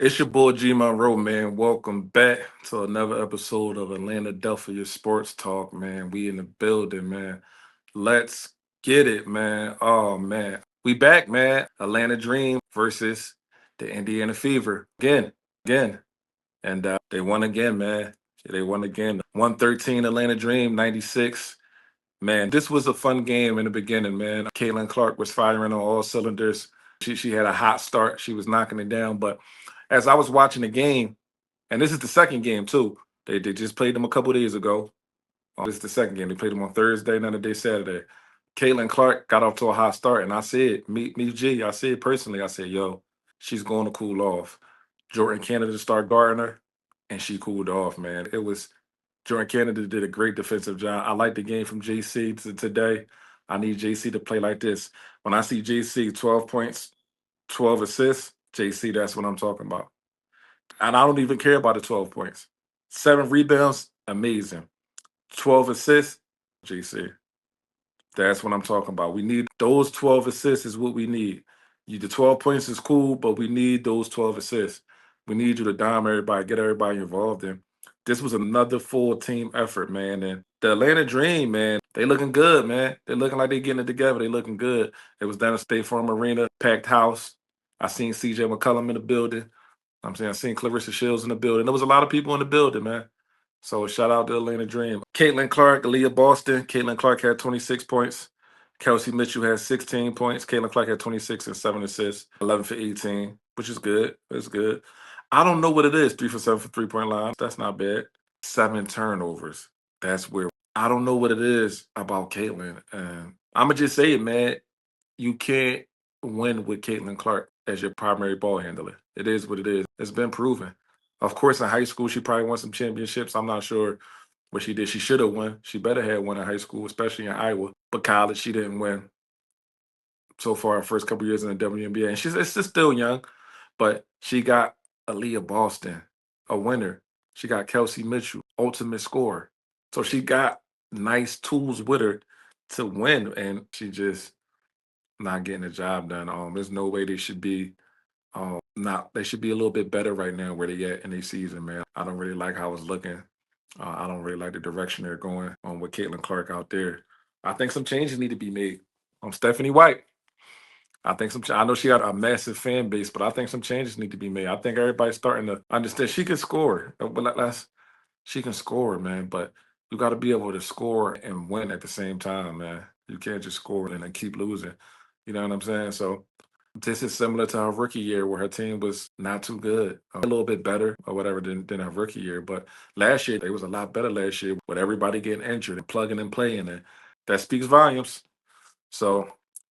It's your boy G Monroe, man. Welcome back to another episode of Atlanta Delphia Sports Talk, man. We in the building, man. Let's get it, man. Oh man. We back, man. Atlanta Dream versus the Indiana Fever. Again. And they won again, man. They won again. 113 Atlanta Dream, 96. Man, this was a fun game in the beginning, man. Caitlin Clark was firing on all cylinders. She had a hot start. She was knocking it down. But as I was watching the game, and this is the second game too. They just played them a couple days ago. This is the second game. They played them on Thursday, another day Saturday. Caitlin Clark got off to a hot start, and I said, me G, I said personally, I said, yo, she's going to cool off. Jordan Canada started guarding her, and she cooled off, man. It was Jordan Canada did a great defensive job. I like the game from JC today. I need JC to play like this. When I see JC 12 points, 12 assists, JC, that's what I'm talking about. And I don't even care about the 12 points. 7 rebounds, amazing. 12 assists, JC. That's what I'm talking about. We need those 12 assists is what we need. The 12 points is cool, but we need those 12 assists. We need you to dime everybody, get everybody involved in. This was another full team effort, man. And the Atlanta Dream, man, they looking good, man. They're looking like they're getting it together. They looking good. It was down at State Farm Arena, packed house. I seen CJ McCollum in the building. I'm saying I seen Clarissa Shields in the building. There was a lot of people in the building, man. So shout out to Atlanta Dream. Caitlin Clark, Aliyah Boston. Caitlin Clark had 26 points. Kelsey Mitchell had 16 points. Caitlin Clark had 26 and 7 assists, 11 for 18, which is good. It's good. I don't know what it is. 3 for 7 for 3-point line. That's not bad. 7 turnovers. That's weird. I don't know what it is about Caitlin. And I'm going to just say it, man. You can't win with Caitlin Clark as your primary ball handler. It is what it is. It's been proven. Of course, in high school, she probably won some championships. I'm not sure what she did. She should have won. She better have won in high school, especially in Iowa. But college, she didn't win so far. Her first couple years in the WNBA, and she's still young. But she got Aliyah Boston, a winner. She got Kelsey Mitchell, ultimate scorer. So she got nice tools with her to win, and she just not getting the job done. There's no way they should be. Not they should be a little bit better right now where they at in their season, man. I don't really like how it's looking. I don't really like the direction they're going on with Caitlin Clark out there. I think some changes need to be made. Stephanie White. I think I know she got a massive fan base, but I think some changes need to be made. I think everybody's starting to understand she can score. She can score, man. But you got to be able to score and win at the same time, man. You can't just score and then keep losing. You know what I'm saying? So this is similar to her rookie year where her team was not too good, a little bit better or whatever than her rookie year. But last year, they was a lot better last year with everybody getting injured and plugging and playing. And that speaks volumes. So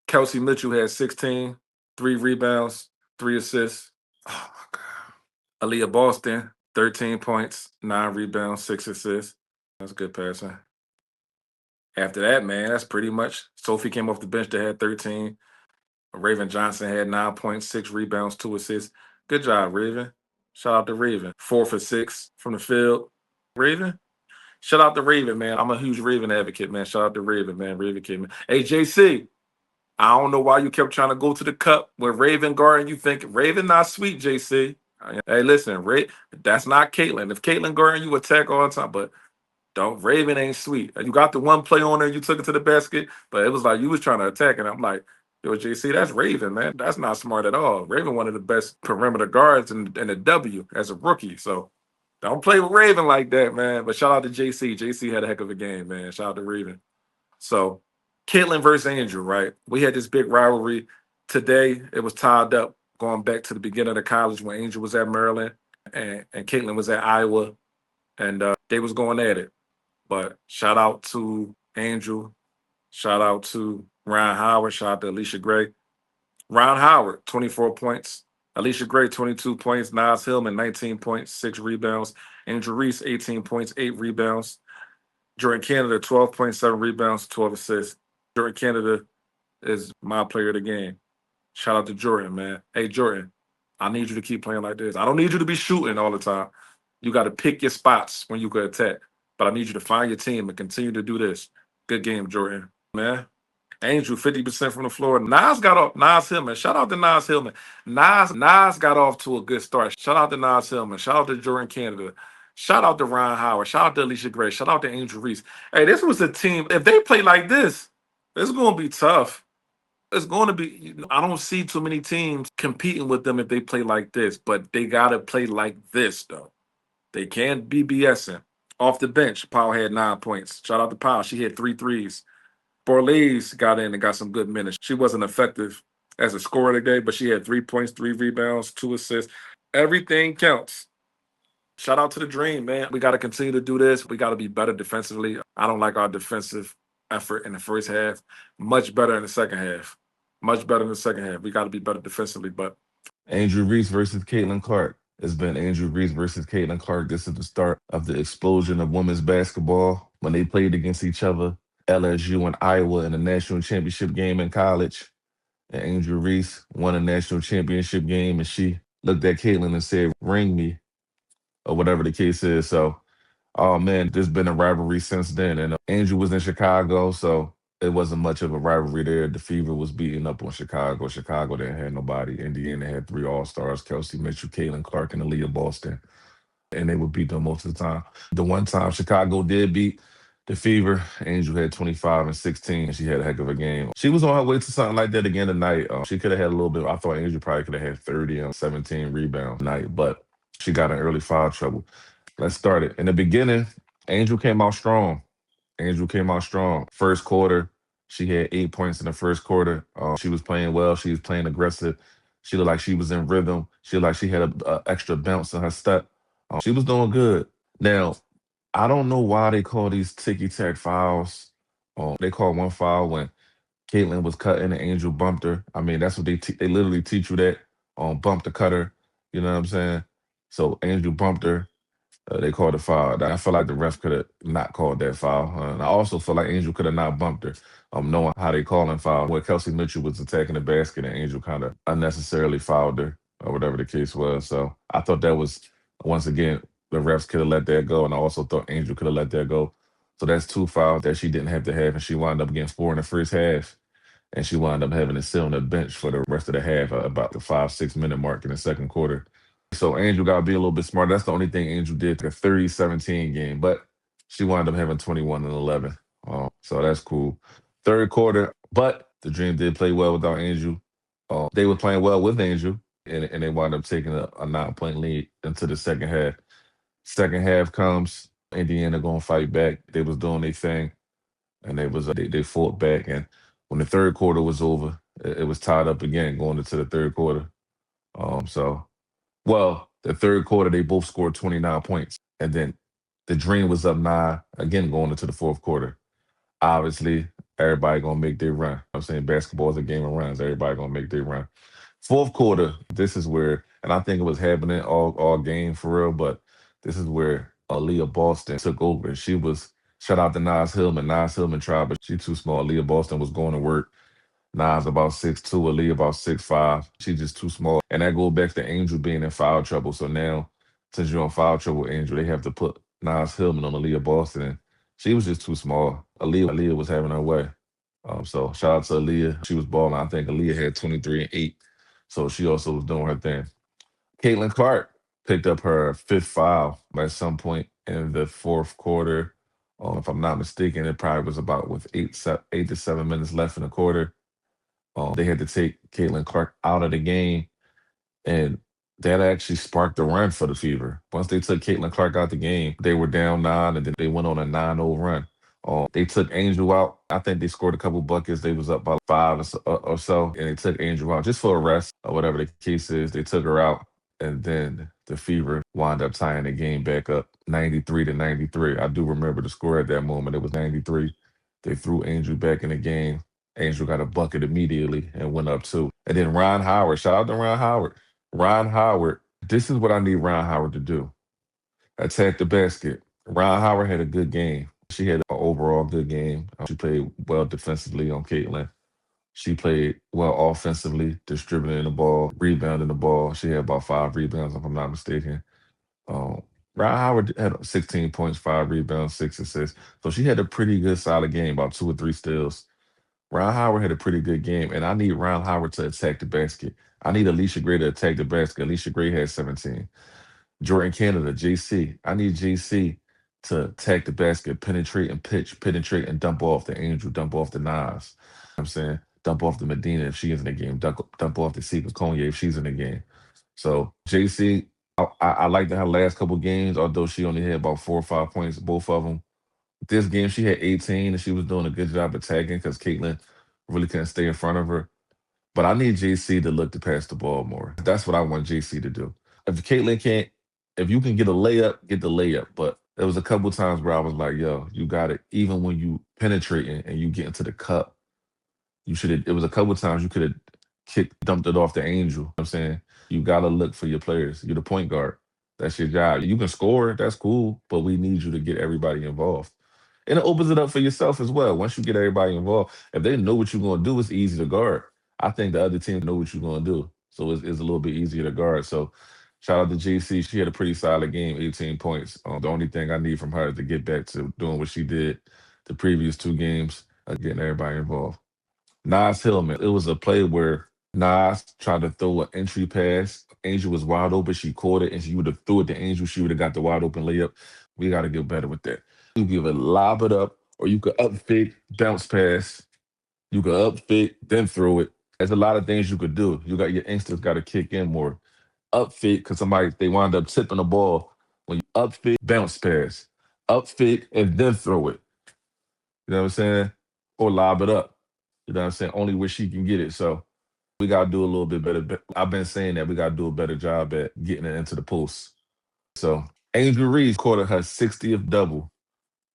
Kelsey Mitchell had 16, 3 rebounds, 3 assists. Oh, my God. Aliyah Boston, 13 points, 9 rebounds, 6 assists. That's good passing. After that, man, that's pretty much Sophie came off the bench that had 13. Raven Johnson had 9.6 rebounds, 2 assists. Good job, Raven. Shout out to Raven. 4 for 6 from the field. Raven? Shout out to Raven, man. I'm a huge Raven advocate, man. Shout out to Raven, man. Raven came in. Hey, JC, I don't know why you kept trying to go to the cup with Raven guarding. You think Raven not sweet, JC. Hey, listen, that's not Caitlin. If Caitlin guarding you, attack all the time. But don't Raven ain't sweet. You got the one play on her, you took it to the basket, but it was like you was trying to attack, and I'm like, yo, JC, that's Raven, man. That's not smart at all. Raven, one of the best perimeter guards in the W as a rookie. So don't play with Raven like that, man. But shout out to JC. JC had a heck of a game, man. Shout out to Raven. So Caitlin versus Angel, right? We had this big rivalry. Today, it was tied up going back to the beginning of the college when Angel was at Maryland and Caitlin was at Iowa, and they was going at it. But shout out to Angel. Shout out to Rhyne Howard. Shout out to Allisha Gray. Rhyne Howard, 24 points. Allisha Gray, 22 points. Nas Hillman, 19 points, 6 rebounds. Angel Reese, 18 points, 8 rebounds. Jordan Canada, 12.7 rebounds, 12 assists. Jordan Canada is my player of the game. Shout out to Jordan, man. Hey, Jordan, I need you to keep playing like this. I don't need you to be shooting all the time. You got to pick your spots when you can attack. But I need you to find your team and continue to do this. Good game, Jordan. Man, Angel 50% from the floor. Nas got off. Nas Hillman. Shout out to Nas Hillman. Nas got off to a good start. Shout out to Nas Hillman. Shout out to Jordan Canada. Shout out to Rhyne Howard. Shout out to Allisha Gray. Shout out to Angel Reese. Hey, this was a team. If they play like this, it's going to be tough. It's going to be. I don't see too many teams competing with them if they play like this, but they got to play like this, though. They can't be BSing. Off the bench, Powell had 9 points. Shout out to Powell. She hit three threes. Borlase got in and got some good minutes. She wasn't effective as a scorer today, but she had 3 points, 3 rebounds, 2 assists. Everything counts. Shout out to the Dream, man. We got to continue to do this. We got to be better defensively. I don't like our defensive effort in the first half. Much better in the second half. Much better in the second half. We got to be better defensively, but Andrew Reese versus Caitlin Clark. It's been Andrew Reese versus Caitlin Clark. This is the start of the explosion of women's basketball when they played against each other. LSU and Iowa in the national championship game in college. And Andrew Reese won a national championship game, and she looked at Caitlin and said, "Ring me," or whatever the case is. So, oh man, there's been a rivalry since then. And Andrew was in Chicago, so it wasn't much of a rivalry there. The Fever was beating up on Chicago. Chicago didn't have nobody. Indiana had three All Stars: Kelsey Mitchell, Caitlin Clark, and Aliyah Boston, and they would beat them most of the time. The one time Chicago did beat the Fever, Angel had 25 and 16, and she had a heck of a game. She was on her way to something like that again tonight. She could have had a little bit. I thought Angel probably could have had 30 and 17 rebounds tonight, but she got in early foul trouble. Let's start it. In the beginning, Angel came out strong. Angel came out strong. First quarter, she had 8 points in the first quarter. She was playing well. She was playing aggressive. She looked like she was in rhythm. She looked like she had a extra bounce in her step. She was doing good. Now, I don't know why they call these ticky tack fouls. They call one foul when Caitlin was cutting and Angel bumped her. I mean, that's what they literally teach you that bump the cutter. You know what I'm saying? So Angel bumped her. They called a foul. I feel like the ref could have not called that foul. And I also feel like Angel could have not bumped her, knowing how they calling foul. Where Kelsey Mitchell was attacking the basket and Angel kind of unnecessarily fouled her, or whatever the case was. So I thought that was, once again, the refs could have let that go. And I also thought Angel could have let that go. So that's two fouls that she didn't have to have. And she wound up getting four in the first half. And she wound up having to sit on the bench for the rest of the half, about the 5, 6 minute mark in the second quarter. So Angel got to be a little bit smarter. That's the only thing Angel did, a 30-17 game, but she wound up having 21 and 11. So that's cool. Third quarter, but the Dream did play well without Angel. They were playing well with Angel, and they wound up taking a 9 point lead into the second half. Second half comes, Indiana gonna fight back. They was doing their thing, and they fought back. And when the third quarter was over, it was tied up again going into the third quarter. So well, the third quarter, they both scored 29 points. And then the Dream was up nine, again, going into the fourth quarter. Obviously, everybody going to make their run. I'm saying basketball is a game of runs. Everybody going to make their run. Fourth quarter, this is where, and I think it was happening all game for real, but this is where Aliyah Boston took over. She was, shout out to Nas Hillman. Nas Hillman tried, but she too small. Aliyah Boston was going to work. Nas about 6'2", Aliyah about 6'5". She's just too small. And that goes back to Angel being in foul trouble. So now, since you're in foul trouble, Angel, they have to put Nas Hillman on Aliyah Boston. And she was just too small. Aliyah was having her way. So shout out to Aliyah. She was balling. I think Aliyah had 23 and 8. So she also was doing her thing. Caitlin Clark picked up her fifth foul at some point in the fourth quarter. If I'm not mistaken, it probably was about with 8 to 7 minutes left in the quarter. They had to take Caitlin Clark out of the game, and that actually sparked a run for the Fever. Once they took Caitlin Clark out the game, they were down nine, and then they went on a 9-0 run. They took Angel out. I think they scored a couple buckets. They was up by five or so, and they took Angel out just for a rest or whatever the case is. They took her out, and then the Fever wound up tying the game back up 93-93. I do remember the score at that moment. It was 93. They threw Angel back in the game. Angel got a bucket immediately and went up two. And then Rhyne Howard, shout out to Rhyne Howard. Rhyne Howard, this is what I need Rhyne Howard to do. Attack the basket. Rhyne Howard had a good game. She had an overall good game. She played well defensively on Caitlin. She played well offensively, distributing the ball, rebounding the ball. She had about 5 rebounds, if I'm not mistaken. Um, Rhyne Howard had 16 points, 5 rebounds, 6 assists. So she had a pretty good, solid game, about 2 or 3 steals. Rhyne Howard had a pretty good game, and I need Rhyne Howard to attack the basket. I need Allisha Gray to attack the basket. Allisha Gray had 17. Jordan Canada, JC. I need JC to attack the basket, penetrate and pitch, penetrate and dump off the Angel, dump off the Nas. I'm saying dump off the Medina if she is in the game, dump off the Sika Kanye if she's in the game. So JC, I like her last couple games, although she only had about 4 or 5 points, both of them. This game she had 18 and she was doing a good job attacking because Caitlin really couldn't stay in front of her. But I need JC to look to pass the ball more. That's what I want JC to do. If Caitlin can't, if you can get a layup, get the layup. But there was a couple times where I was like, yo, you got it. Even when you penetrating and you get into the cup, you should have. It was a couple times you could have dumped it off the Angel. You know what I'm saying, you gotta look for your players. You're the point guard. That's your job. You can score, that's cool, but we need you to get everybody involved. And it opens it up for yourself as well. Once you get everybody involved, if they know what you're gonna do, it's easy to guard. I think the other team know what you're gonna do. So it's a little bit easier to guard. So shout out to JC. She had a pretty solid game, 18 points. The only thing I need from her is to get back to doing what she did the previous 2 games, getting everybody involved. Nas Hillman. It was a play where Nas tried to throw an entry pass. Angel was wide open. She caught it, and she would have threw it to Angel. She would have got the wide open layup. We got to get better with that. You give it, lob it up, or you could up fake, bounce pass. You could up fake, then throw it. There's a lot of things you could do. You got your instincts got to kick in more. Up fake, because somebody they wind up tipping the ball. When you up fake, bounce pass, up fake, and then throw it. You know what I'm saying? Or lob it up. You know what I'm saying? Only where she can get it. So we gotta do a little bit better. I've been saying that we gotta do a better job at getting it into the post. So Angel Reese caught her 60th double,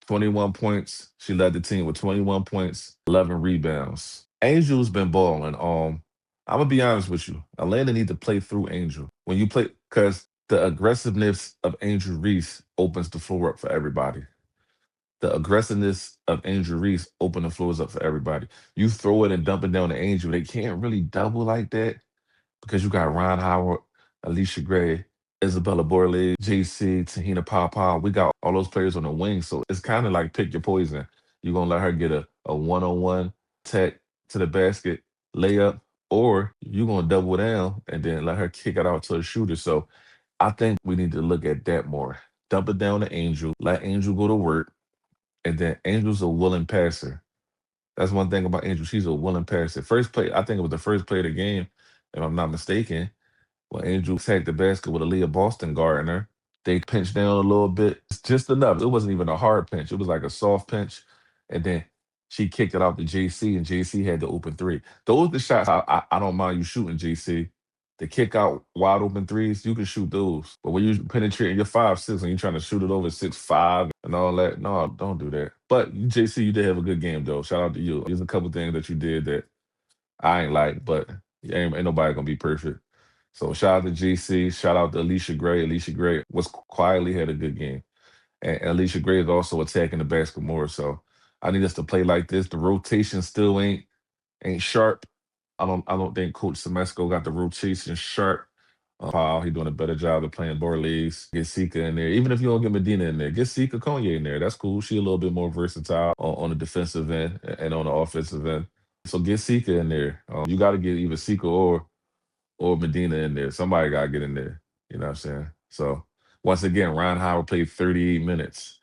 21 points. She led the team with 21 points, 11 rebounds. Angel's been balling. I'm gonna be honest with you. Atlanta need to play through Angel. When you play, because the aggressiveness of Angel Reese opens the floor up for everybody. The aggressiveness of Angel Reese open the floors up for everybody. You throw it and dump it down to Angel, they can't really double like that because you got Rhyne Howard, Allisha Gray, Isabella Borley, JC, Tahina Papa. We got all those players on the wing. So it's kind of like pick your poison. You're going to let her get a one-on-one tech to the basket layup, or you're going to double down and then let her kick it out to a shooter. So I think we need to look at that more. Dump it down to Angel, let Angel go to work, and then Angel's a willing passer. That's one thing about Angel. She's a willing passer. First play, I think it was the first play of the game, if I'm not mistaken. When Angel tagged the basket with Aliyah Boston guarding her, they pinched down a little bit, just enough. It wasn't even a hard pinch. It was like a soft pinch. And then she kicked it out to JC, and JC had the open three. Those are the shots I don't mind you shooting, JC. The kick out wide open threes, you can shoot those. But when you penetrating your 5'6" and you're trying to shoot it over 6'5" and all that, no, don't do that. But JC, you did have a good game though. Shout out to you. There's a couple things that you did that I ain't like, but ain't nobody gonna be perfect. So shout out to JC. Shout out to Allisha Gray. Allisha Gray was quietly had a good game. And Allisha Gray is also attacking the basket more. So I need us to play like this. The rotation still ain't sharp. I don't think Coach Semesco got the rotation sharp. Paul, he doing a better job of playing Borlees. Get Sika in there. Even if you don't get Medina in there, get Sika Kanye in there. That's cool. She a little bit more versatile on the defensive end and on the offensive end. So get Sika in there. You got to get either Sika or Medina in there. Somebody got to get in there. You know what I'm saying? So once again, Rhyne Howard played 38 minutes.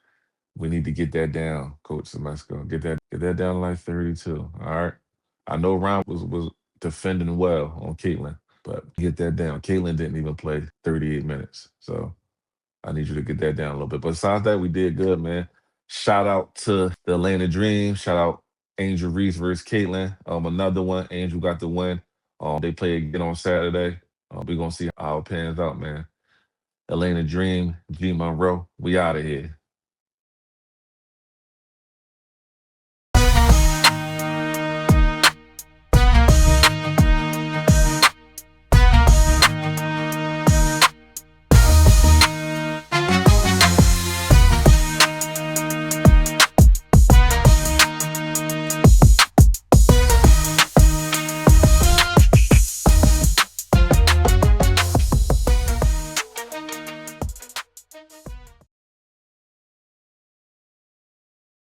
We need to get that down, Coach Semesco. Get that down to like 32. All right. I know Ryan was defending well on Caitlin, but get that down. Caitlin didn't even play 38 minutes. So I need you to get that down a little bit. But besides that, we did good, man. Shout out to the Atlanta Dream. Shout out Angel Reese versus Caitlin. Another one. Angel got the win. They play again on Saturday. We're gonna see how it pans out, man. Atlanta Dream, G Monroe. We out of here.